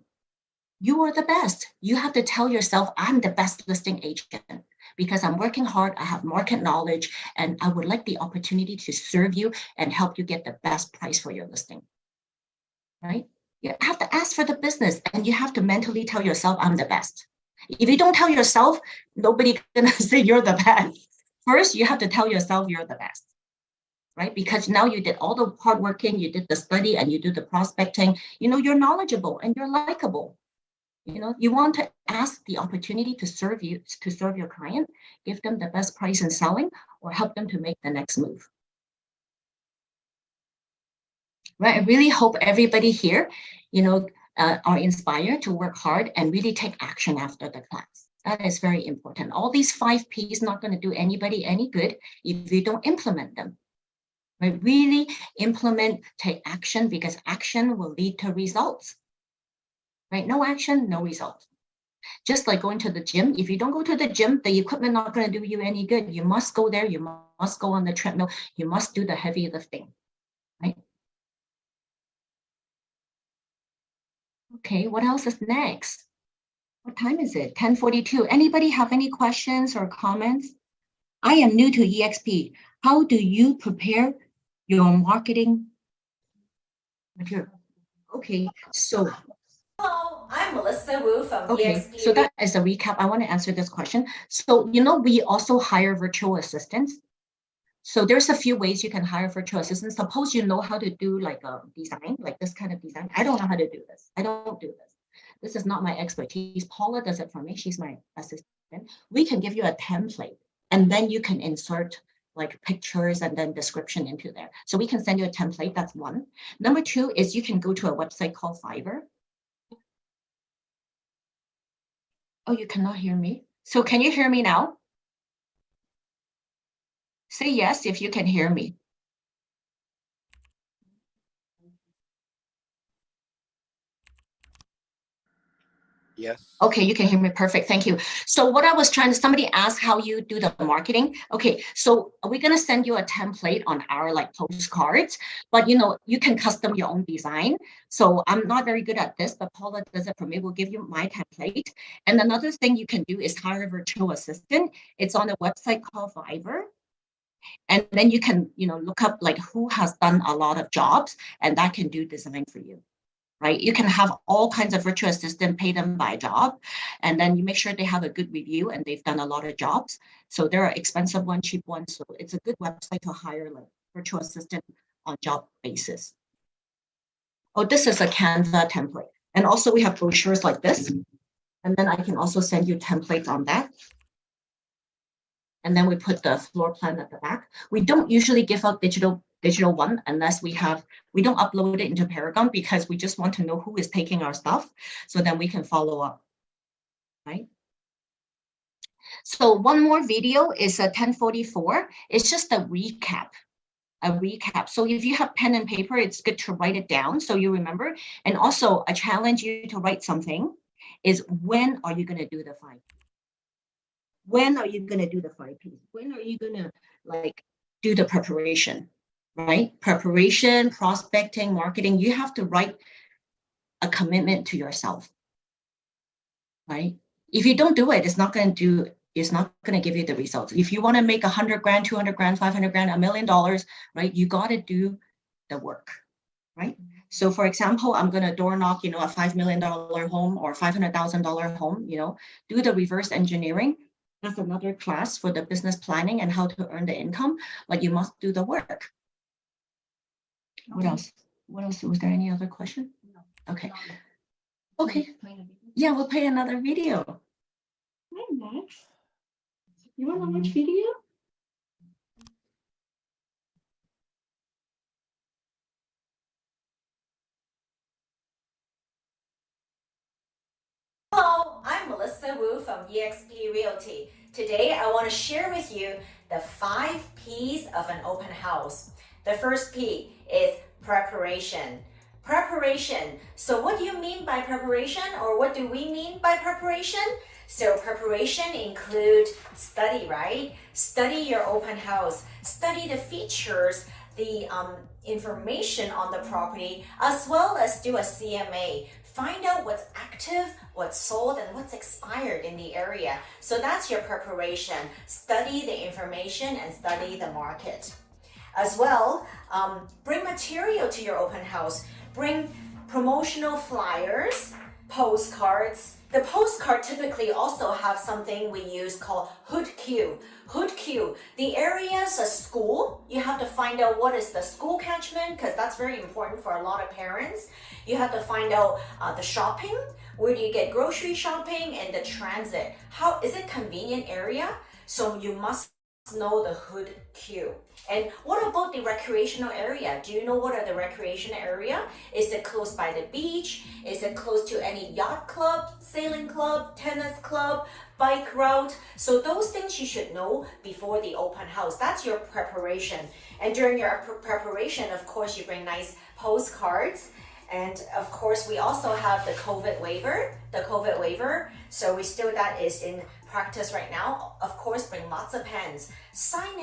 you are the best. You have to tell yourself, I'm the best listing agent because I'm working hard. I have market knowledge, and I would like the opportunity to serve you and help you get the best price for your listing. Right? You have to ask for the business, and you have to mentally tell yourself, I'm the best. If you don't tell yourself, nobody's going to say you're the best. First, you have to tell yourself you're the best, right? Because now you did all the hard working, you did the study, and you do the prospecting. You're knowledgeable and you're likable. You want to ask the opportunity to serve your client, give them the best price in selling, or help them to make the next move. Right? I really hope everybody here, are inspired to work hard and really take action after the class. That is very important. All these 5 Ps not going to do anybody any good if you don't implement them. Right? Really implement, take action, because action will lead to results. Right? No action, no results. Just like going to the gym. If you don't go to the gym, the equipment not going to do you any good. You must go there. You must go on the treadmill. You must do the heavy lifting. Right? Okay, what else is next? What time is it? 10:42. Anybody have any questions or comments? I am new to eXp. How do you prepare your marketing material? Okay, so Hello, I'm Melissa Wu from eXp. So that is a recap. I want to answer this question. So, we also hire virtual assistants. So there's a few ways you can hire virtual assistants. Suppose you know how to do like a design, like this kind of design. I don't know how to do this. I don't do this. This is not my expertise. Paula does it for me. She's my assistant. We can give you a template, and then you can insert like pictures and then description into there. So we can send you a template, that's one. Number two is you can go to a website called Fiverr. Oh, you cannot hear me? So can you hear me now? Say yes if you can hear me. Yes. Okay, you can hear me. Perfect. Thank you. So what I was trying to, somebody asked how you do the marketing. Okay, so we're going to send you a template on our like postcards, but you know, you can custom your own design. So I'm not very good at this, but Paula does it for me. We'll give you my template. And another thing you can do is hire a virtual assistant. It's on a website called Fiverr. And then you can, you know, look up like who has done a lot of jobs and that can do design for you. Right? You can have all kinds of virtual assistant, pay them by job, and then you make sure they have a good review and they've done a lot of jobs. So there are expensive ones, cheap ones. So it's a good website to hire like virtual assistant on job basis. Oh, this is a Canva template. And also we have brochures like this. And then I can also send you templates on that. And then we put the floor plan at the back. We don't usually give out digital one unless we don't upload it into Paragon because we just want to know who is taking our stuff so then we can follow up, right? So one more video is a 1044. It's just a recap. So if you have pen and paper, it's good to write it down so you remember. And also I challenge you to write something is when are you going to do the 5? When are you going to do the 5 Ps? When are you going to like do the preparation? Right? Preparation, prospecting, marketing, you have to write a commitment to yourself, right? If you don't do it, it's not going to give you the results. If you want to make 100 grand, 200 grand, 500 grand, $1 million, right? You got to do the work, right? So for example, I'm going to door knock, you know, a $5 million home or $500,000 home, you know, do the reverse engineering. That's another class for the business planning and how to earn the income, but you must do the work. What else? Was there any other question? No. Okay. Okay. Yeah, we'll play another video. Hi, Max. You want to watch video? Hello, I'm Melissa Wu from eXp Realty. Today I want to share with you the 5 Ps of an open house. The first P is preparation. Preparation. So what do you mean by preparation, or what do we mean by preparation? So preparation include study, right? Study your open house, study the features, the information on the property, as well as do a CMA. Find out what's active, what's sold, and what's expired in the area. So that's your preparation. Study the information and study the market. As well, bring material to your open house. Bring promotional flyers, postcards. The postcard typically also have something we use called hood queue. Hood queue. The areas of school, you have to find out what is the school catchment, because that's very important for a lot of parents. You have to find out the shopping. Where do you get grocery shopping, and the transit? How is it convenient area? So you must know the hood queue. And what about the recreational area? Do you know what are the recreation area? Is it close by the beach? Is it close to any yacht club, sailing club, tennis club, bike route? So those things you should know before the open house. That's your preparation. And during your preparation, of course, you bring nice postcards. And of course, we also have the COVID waiver. So that is in practice right now. Of course, bring lots of pens. Sign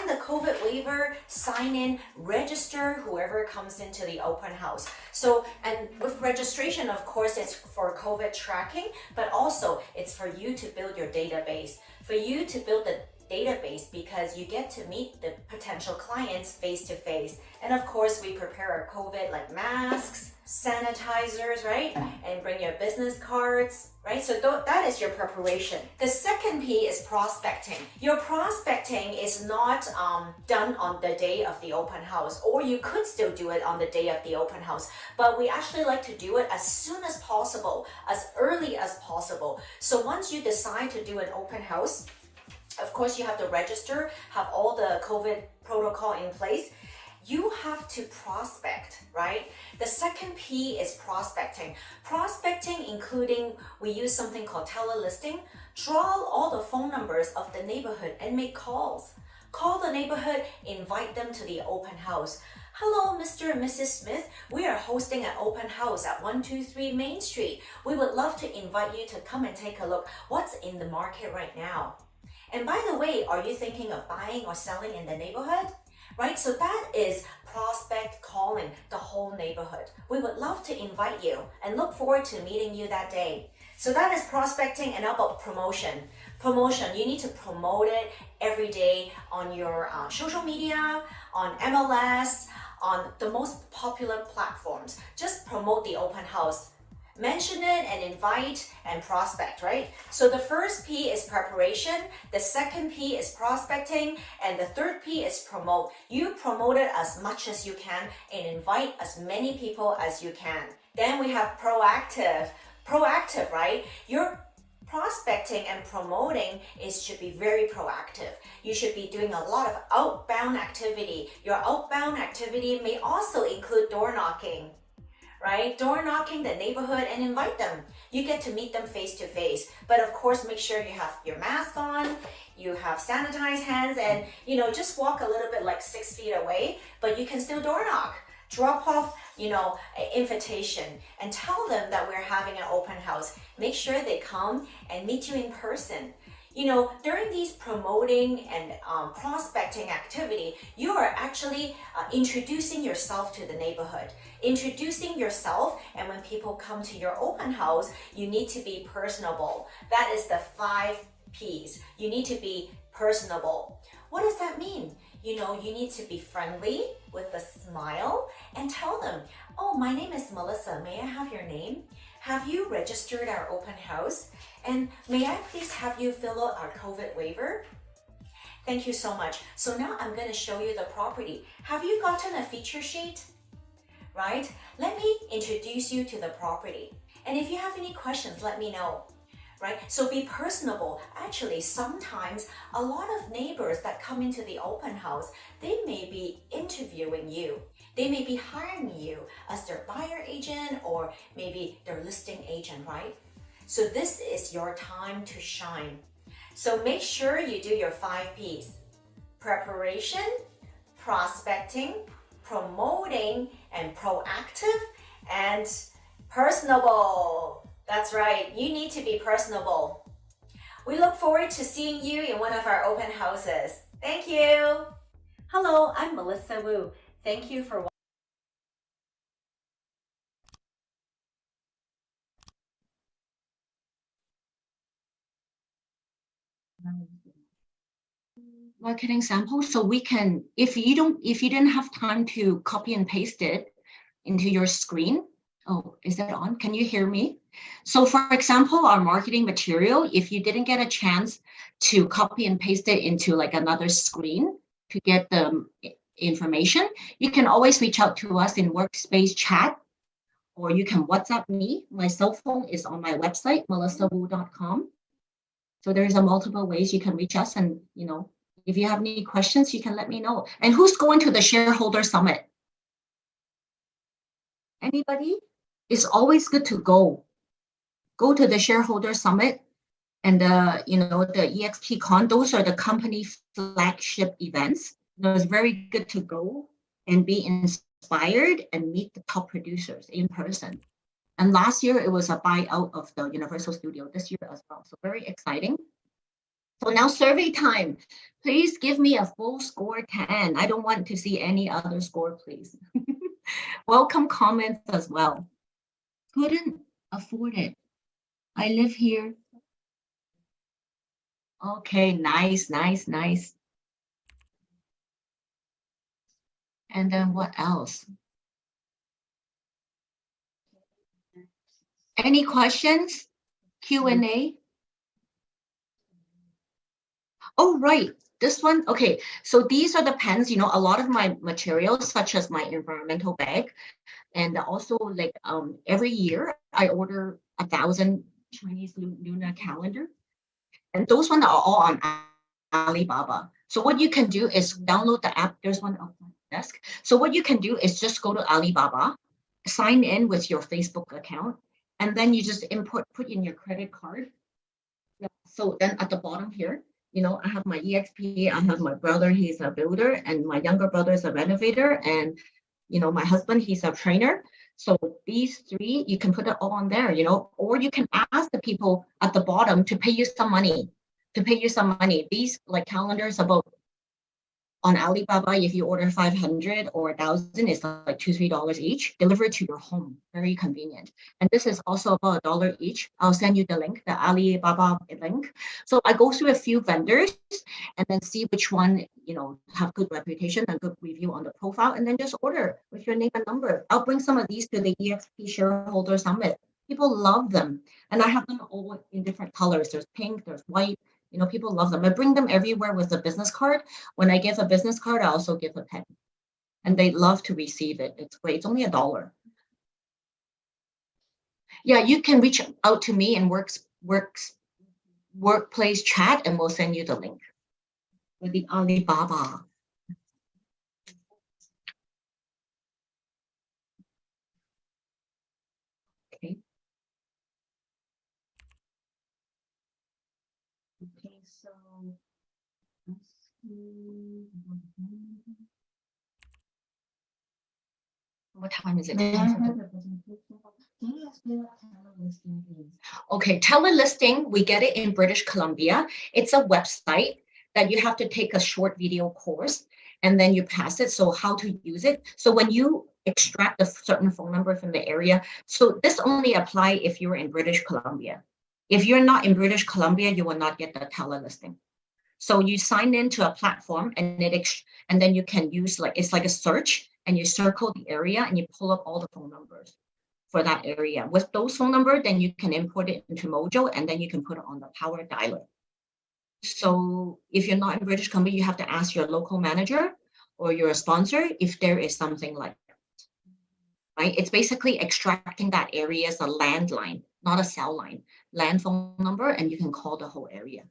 the COVID waiver, sign in, register whoever comes into the open house. So, and with registration, of course, it's for COVID tracking, but also it's for you to build your database, for you to build the database, because you get to meet the potential clients face to face. And of course, we prepare our COVID like masks, sanitizers, right? And bring your business cards, right? So that is your preparation. The second P is prospecting. Your prospecting is not done on the day of the open house, or you could still do it on the day of the open house, but we actually like to do it as soon as possible, as early as possible. So once you decide to do an open house, Of course, you have to register, have all the COVID protocol in place. You have to prospect, right? The second P is prospecting. Prospecting, including we use something called telelisting. Draw all the phone numbers of the neighborhood and make calls. Call the neighborhood, invite them to the open house. Hello, Mr. and Mrs. Smith. We are hosting an open house at 123 Main Street. We would love to invite you to come and take a look what's in the market right now. And by the way, are you thinking of buying or selling in the neighborhood? Right, so that is prospect calling the whole neighborhood. We would love to invite you and look forward to meeting you that day. So that is prospecting. And how about promotion? Promotion, you need to promote it every day on your social media, on MLS, on the most popular platforms. Just promote the open house. Mention it and invite and prospect, right? So the first P is preparation, the second P is prospecting, and the third P is promote. You promote it as much as you can and invite as many people as you can. Then we have proactive. Proactive, right? Your prospecting and promoting should be very proactive. You should be doing a lot of outbound activity. Your outbound activity may also include door knocking. Right? Door knocking the neighborhood and invite them. You get to meet them face to face. But of course, make sure you have your mask on, you have sanitized hands, and just walk a little bit like 6 feet away, but you can still door knock. Drop off, an invitation and tell them that we're having an open house. Make sure they come and meet you in person. During these promoting and prospecting activity, you are actually introducing yourself to the neighborhood. Introducing yourself, and when people come to your open house, you need to be personable. That is the 5 Ps. You need to be personable. What does that mean? You need to be friendly with a smile and tell them, oh, my name is Melissa. May I have your name? Have you registered our open house? And may I please have you fill out our COVID waiver? Thank you so much. So now I'm going to show you the property. Have you gotten a feature sheet? Right? Let me introduce you to the property. And if you have any questions, let me know. Right? So be personable. Actually, sometimes a lot of neighbors that come into the open house, they may be interviewing you. They may be hiring you as their buyer agent or maybe their listing agent, right? So this is your time to shine. So make sure you do your 5 Ps. Preparation, prospecting, promoting, and proactive, and personable. That's right, you need to be personable. We look forward to seeing you in one of our open houses. Thank you. Hello, I'm Melissa Wu. Thank you for watching. Marketing sample. So we can, if you didn't have time to copy and paste it into your screen. Oh, is that on? Can you hear me? So for example, our marketing material, if you didn't get a chance to copy and paste it into like another screen to get the information, you can always reach out to us in Workspace chat, or you can WhatsApp me. My cell phone is on my website, melissawu.com. So there's multiple ways you can reach us, and if you have any questions, you can let me know. And who's going to the shareholder summit? Anybody? It's always good to go to the shareholder summit and the EXPCon. Those are the company flagship events. It's very good to go and be inspired and meet the top producers in person. And last year it was a buyout of the Universal Studio, this year as well. So very exciting. So now survey time. Please give me a full score 10. I don't want to see any other score, please. Welcome comments as well. Couldn't afford it. I live here. Okay, nice. And then what else? Any questions? Q&A? Oh, right. This one, okay. So these are the pens, a lot of my materials, such as my environmental bag. And also like every year I order 1,000 Chinese lunar calendar. And those ones are all on Alibaba. So what you can do is download the app. There's one on my desk. So what you can do is just go to Alibaba, sign in with your Facebook account, and then you just put in your credit card. Yeah. So then at the bottom here, I have my EXP, I have my brother, he's a builder, and my younger brother is a renovator, and my husband, he's a trainer. So these three, you can put it all on there, or you can ask the people at the bottom to pay you some money, These like calendars about on Alibaba, if you order 500 or 1,000, it's like $2-3 each, delivered to your home. Very convenient. And this is also about $1 each. I'll send you the link, the Alibaba link. So I go through a few vendors and then see which one, have good reputation and good review on the profile, and then just order with your name and number. I'll bring some of these to the EXP Shareholder Summit. People love them. And I have them all in different colors. There's pink, there's white. People love them. I bring them everywhere with a business card. When I give a business card, I also give a pen. And they love to receive it. It's great. It's only $1. Yeah, you can reach out to me in workplace chat, and we'll send you the link with the Alibaba. Okay. Okay, so what time is it? Okay, telelisting, we get it in British Columbia. It's a website that you have to take a short video course and then you pass it. So how to use it. So when you extract a certain phone number from the area, so this only apply if you're in British Columbia. If you're not in British Columbia, you will not get the telelisting. So you sign into a platform and then you can use it's like a search, and you circle the area and you pull up all the phone numbers for that area. With those phone numbers, then you can import it into Mojo, and then you can put it on the power dialer. So if you're not in British Columbia, you have to ask your local manager or your sponsor if there is something like that, right? It's basically extracting that area as a landline, not a cell line, land phone number, and you can call the whole area.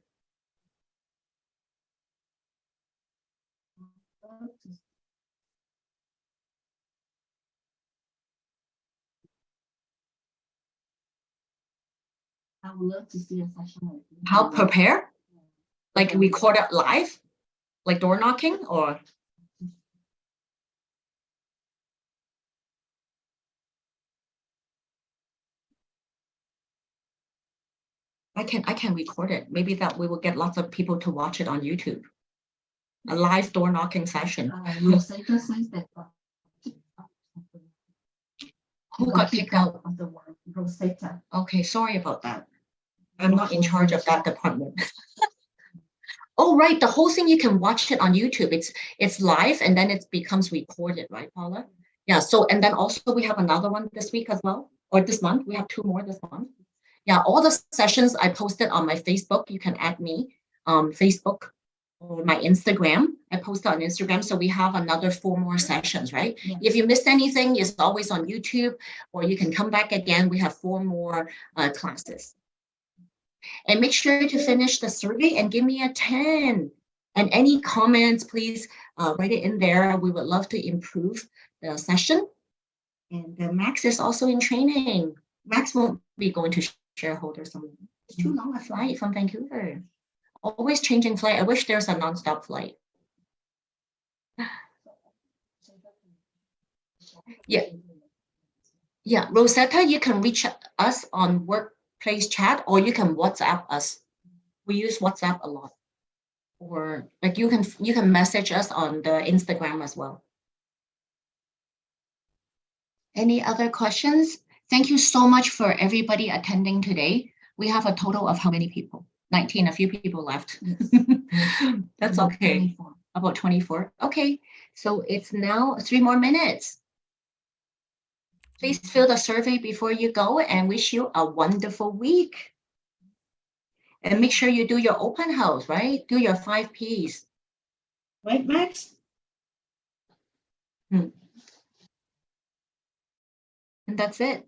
I would love to see a session like this. How prepare? Like record it live? Like door knocking or? I can record it. Maybe that we will get lots of people to watch it on YouTube. A live door knocking session. Who got kicked out of the work? Rosetta. Okay, sorry about that. I'm not in charge of that department. Oh, right. The whole thing, you can watch it on YouTube. It's live and then it becomes recorded, right, Paula? Yeah. So, and then also we have another one this week as well, or this month. We have 2 more this month. Yeah, all the sessions I posted on my Facebook. You can add me Facebook or my Instagram. I posted on Instagram. So we have another 4 more sessions, right? Yeah. If you missed anything, it's always on YouTube, or you can come back again. We have 4 more classes. And make sure to finish the survey and give me a 10. And any comments, please write it in there. We would love to improve the session. And Max is also in training. Max won't be going to shareholder summit. It's too long a flight from Vancouver. Always changing flight. I wish there's a nonstop flight. Yeah. Yeah, Rosetta, you can reach us on workplace chat, or you can WhatsApp us. We use WhatsApp a lot. Or like you can message us on the Instagram as well. Any other questions? Thank you so much for everybody attending today. We have a total of how many people? 19, a few people left. That's okay. 24. About 24. Okay, so it's now 3 more minutes. Please fill the survey before you go, and wish you a wonderful week. And make sure you do your open house, right? Do your 5 Ps. Right, Max? And that's it.